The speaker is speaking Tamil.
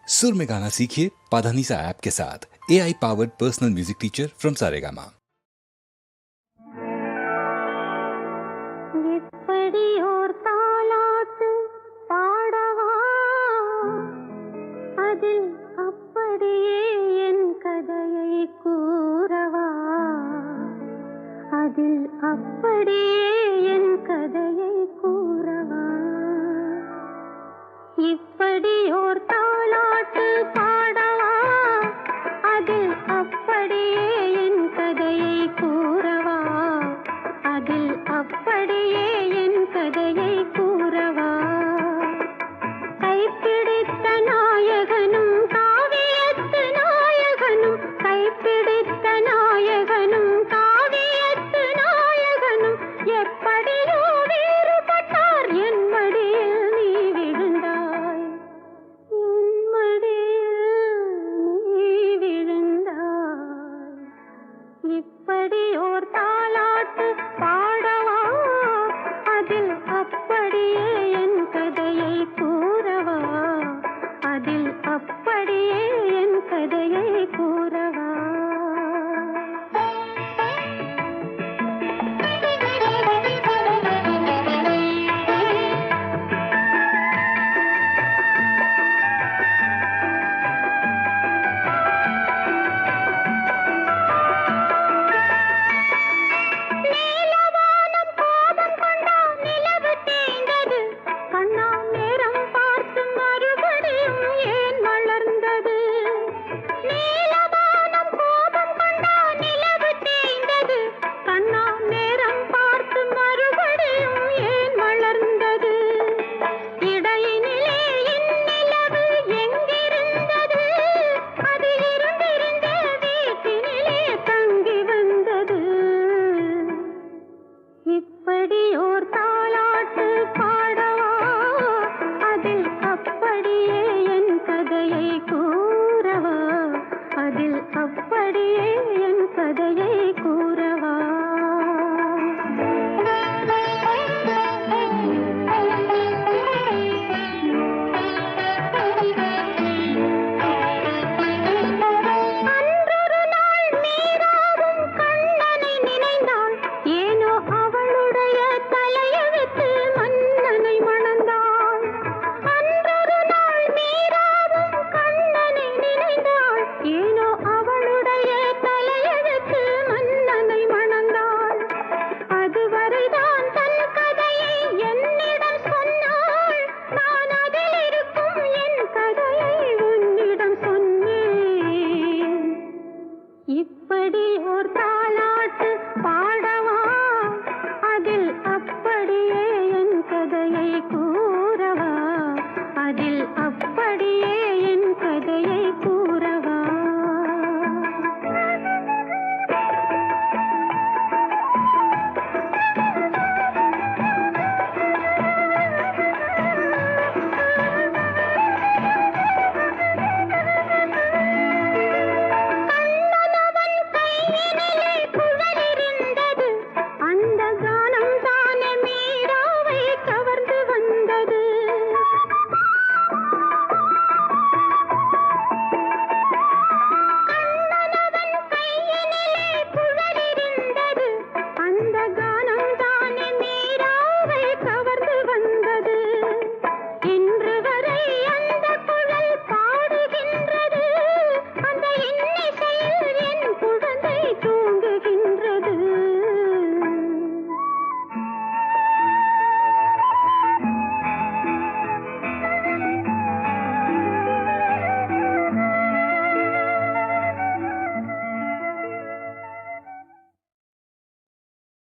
सुर में गाना सीखिए पाधानीसा ऐप के साथ। AI powered personal music teacher from Saregama. எப்படியோர் தாலாட்டு பாடவா, அதில் அப்படியே என் கதையை கூறவா, அதில் அப்படியே என் கதையை கூறவா. இப்படியோர் தாலாட்டு பாடவா, அதில் அப்படியே என் கதையை கூறவா, அதில் அப்படியே என் கதையை கூறவா. கைப்பிடித்த நாயகனும் காவியத்து நாயகனும், கைப்பிடித்த நாயகனும் காவியத்து நாயகனும் எப்படியோ வேறுபட்டார். என் மடியில் நீ விழுந்தாய், என் மடியில் நீ விழுந்தாய். இப்படியோர் தாலாட்டு பாடவா, அதில் அப்படியே என் கதையை கூறவா, அதில் அப்படியே என் கதையை கூறவா. இப்படியோர் தாலாட்டு பாடவா, அதில் அப்படியே என் கதையை கூறவா, அதில் அப்படியே என்